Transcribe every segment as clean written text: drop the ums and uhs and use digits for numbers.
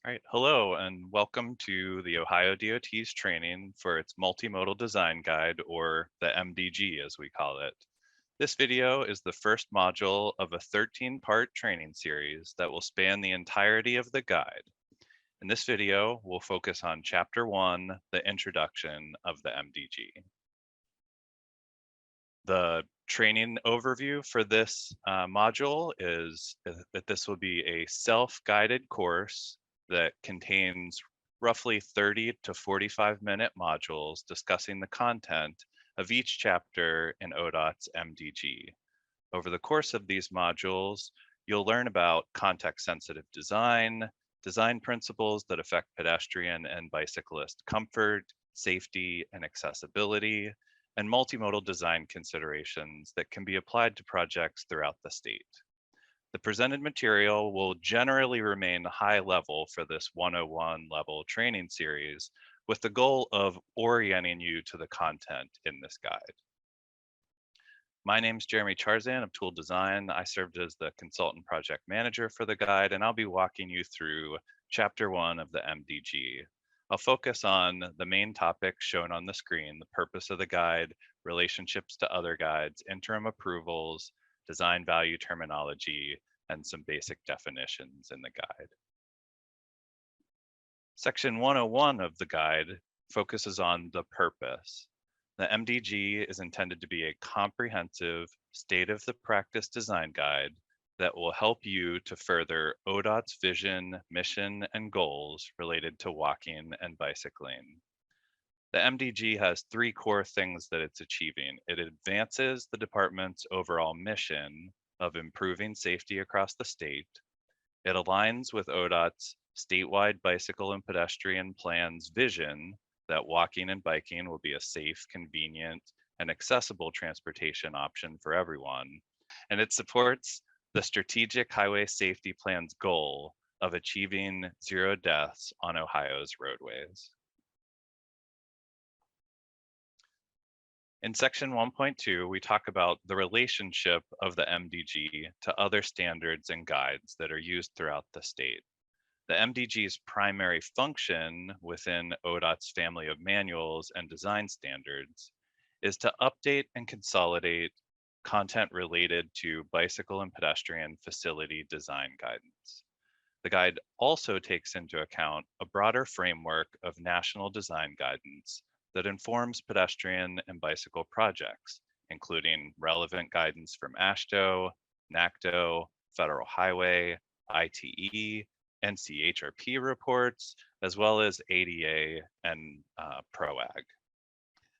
All right, hello and welcome to the Ohio DOT's training for its Multimodal Design Guide, or the MDG as we call it. This video is the first module of a 13-part training series that will span the entirety of the guide. In this video, we'll focus on Chapter 1, the introduction of the MDG. The training overview for this module is that this will be a self-guided course that contains roughly 30 to 45-minute modules discussing the content of each chapter in ODOT's MDG. Over the course of these modules, you'll learn about context-sensitive design, design principles that affect pedestrian and bicyclist comfort, safety, and accessibility, and multimodal design considerations that can be applied to projects throughout the state. The presented material will generally remain high level for this 101 level training series, with the goal of orienting you to the content in this guide. My name is Jeremy Charzan of Tool Design. I served as the consultant project manager for the guide, and I'll be walking you through Chapter 1 of the MDG. I'll focus on the main topics shown on the screen: the purpose of the guide, relationships to other guides, interim approvals, design value terminology, and some basic definitions in the guide. Section 101 of the guide focuses on the purpose. The MDG is intended to be a comprehensive state of the practice design guide that will help you to further ODOT's vision, mission, and goals related to walking and bicycling. The MDG has three core things that it's achieving. It advances the department's overall mission of improving safety across the state. It aligns with ODOT's statewide bicycle and pedestrian plan's vision that walking and biking will be a safe, convenient, and accessible transportation option for everyone. And it supports the Strategic Highway Safety Plan's goal of achieving 0 deaths on Ohio's roadways. In section 1.2, we talk about the relationship of the MDG to other standards and guides that are used throughout the state. The MDG's primary function within ODOT's family of manuals and design standards is to update and consolidate content related to bicycle and pedestrian facility design guidance. The guide also takes into account a broader framework of national design guidance that informs pedestrian and bicycle projects, including relevant guidance from AASHTO, NACTO, Federal Highway, ITE, NCHRP reports, as well as ADA and PROAG.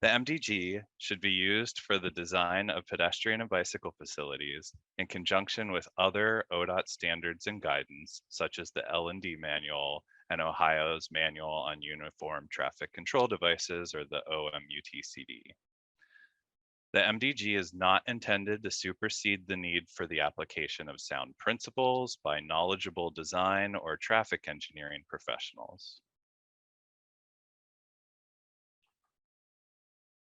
The MDG should be used for the design of pedestrian and bicycle facilities in conjunction with other ODOT standards and guidance, such as the L&D manual and Ohio's Manual on Uniform Traffic Control Devices, or the OMUTCD. The MDG is not intended to supersede the need for the application of sound principles by knowledgeable design or traffic engineering professionals.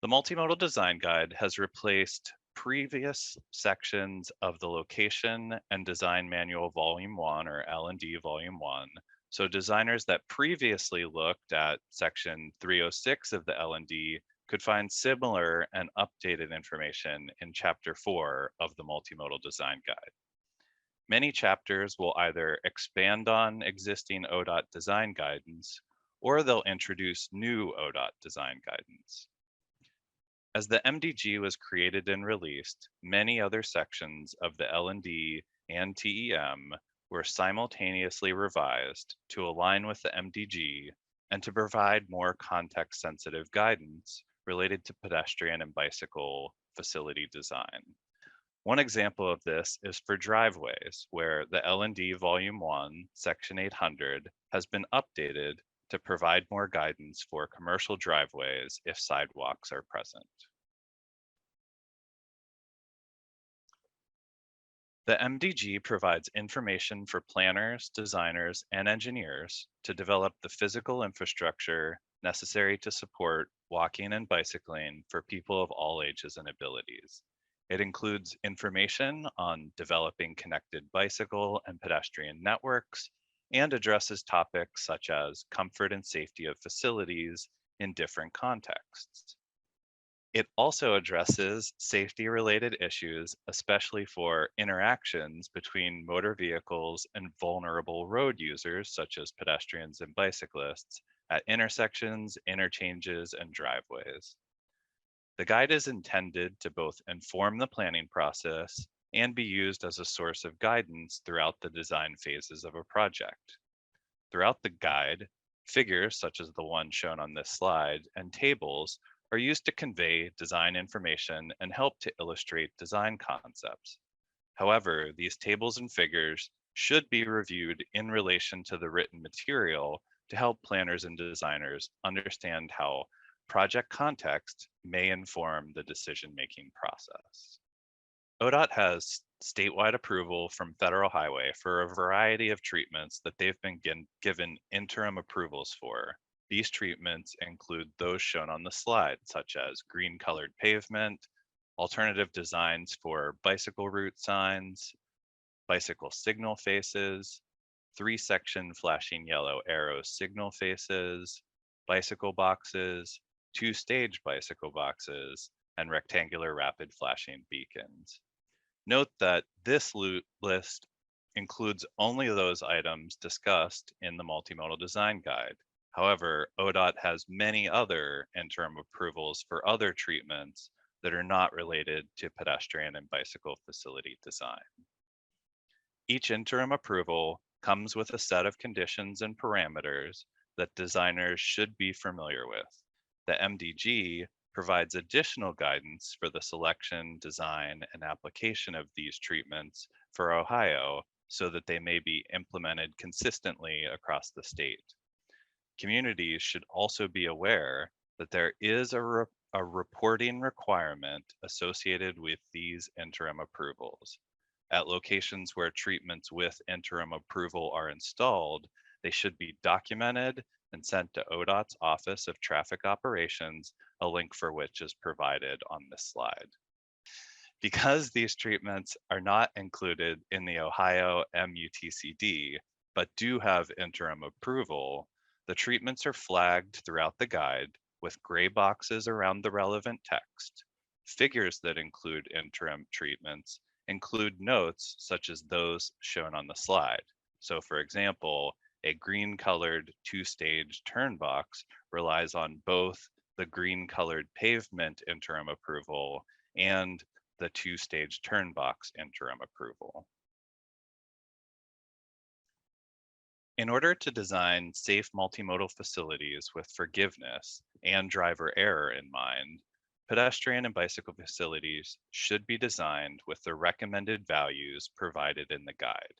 The Multimodal Design Guide has replaced previous sections of the Location and Design Manual Volume 1, or L&D Volume 1. So designers that previously looked at Section 306 of the L&D could find similar and updated information in Chapter 4 of the Multimodal Design Guide. Many chapters will either expand on existing ODOT design guidance, or they'll introduce new ODOT design guidance. As the MDG was created and released, many other sections of the L&D and TEM were simultaneously revised to align with the MDG and to provide more context-sensitive guidance related to pedestrian and bicycle facility design. One example of this is for driveways, where the L&D Volume 1, Section 800, has been updated to provide more guidance for commercial driveways if sidewalks are present. The MDG provides information for planners, designers, and engineers to develop the physical infrastructure necessary to support walking and bicycling for people of all ages and abilities. It includes information on developing connected bicycle and pedestrian networks, and addresses topics such as comfort and safety of facilities in different contexts. It also addresses safety-related issues, especially for interactions between motor vehicles and vulnerable road users, such as pedestrians and bicyclists, at intersections, interchanges, and driveways. The guide is intended to both inform the planning process and be used as a source of guidance throughout the design phases of a project. Throughout the guide, figures such as the one shown on this slide and tables are used to convey design information and help to illustrate design concepts. However, these tables and figures should be reviewed in relation to the written material to help planners and designers understand how project context may inform the decision-making process. ODOT has statewide approval from Federal Highway for a variety of treatments that they've been given interim approvals for. These treatments include those shown on the slide, such as green colored pavement, alternative designs for bicycle route signs, bicycle signal faces, 3-section flashing yellow arrow signal faces, bicycle boxes, 2-stage bicycle boxes, and rectangular rapid flashing beacons. Note that this list includes only those items discussed in the multimodal design guide. However, ODOT has many other interim approvals for other treatments that are not related to pedestrian and bicycle facility design. Each interim approval comes with a set of conditions and parameters that designers should be familiar with. The MDG provides additional guidance for the selection, design, and application of these treatments for Ohio so that they may be implemented consistently across the state. Communities should also be aware that there is a reporting requirement associated with these interim approvals. At locations where treatments with interim approval are installed, they should be documented and sent to ODOT's Office of Traffic Operations, a link for which is provided on this slide. Because these treatments are not included in the Ohio MUTCD, but do have interim approval, the treatments are flagged throughout the guide with gray boxes around the relevant text. Figures that include interim treatments include notes such as those shown on the slide. So for example, a green colored 2-stage turn box relies on both the green colored pavement interim approval and the 2-stage turn box interim approval. In order to design safe multimodal facilities with forgiveness and driver error in mind, pedestrian and bicycle facilities should be designed with the recommended values provided in the guide.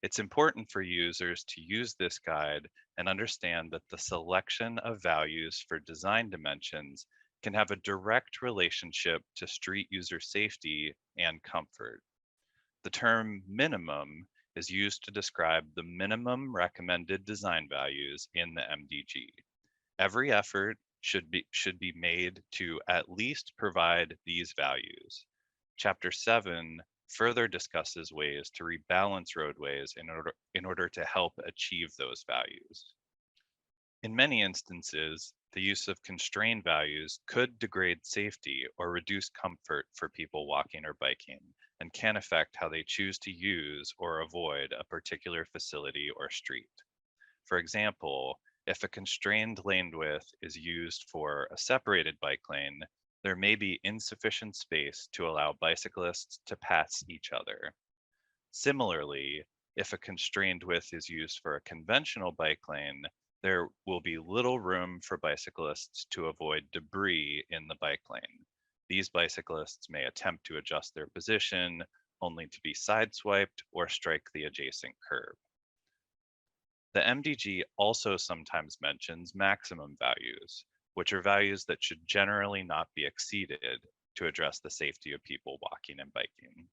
It's important for users to use this guide and understand that the selection of values for design dimensions can have a direct relationship to street user safety and comfort. The term minimum is used to describe the minimum recommended design values in the MDG. Every effort should be made to at least provide these values. Chapter 7 further discusses ways to rebalance roadways in order to help achieve those values. In many instances, the use of constrained values could degrade safety or reduce comfort for people walking or biking and can affect how they choose to use or avoid a particular facility or street. For example, if a constrained lane width is used for a separated bike lane, there may be insufficient space to allow bicyclists to pass each other. Similarly, if a constrained width is used for a conventional bike lane, there will be little room for bicyclists to avoid debris in the bike lane. These bicyclists may attempt to adjust their position only to be sideswiped or strike the adjacent curb. The MDG also sometimes mentions maximum values, which are values that should generally not be exceeded to address the safety of people walking and biking.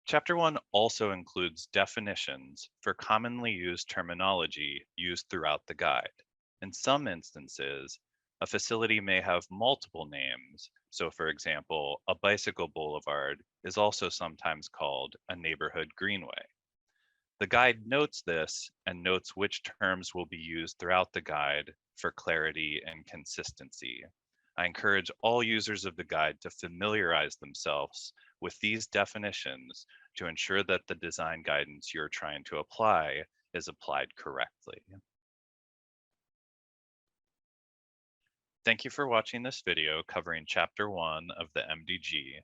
Chapter 1 also includes definitions for commonly used terminology used throughout the guide. In some instances, a facility may have multiple names, So for example, a bicycle boulevard is also sometimes called a neighborhood greenway. The guide notes this and notes which terms will be used throughout the guide for clarity and consistency. I encourage all users of the guide to familiarize themselves with these definitions to ensure that the design guidance you're trying to apply is applied correctly. Thank you for watching this video covering Chapter 1 of the MDG.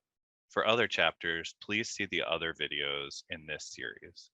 For other chapters, please see the other videos in this series.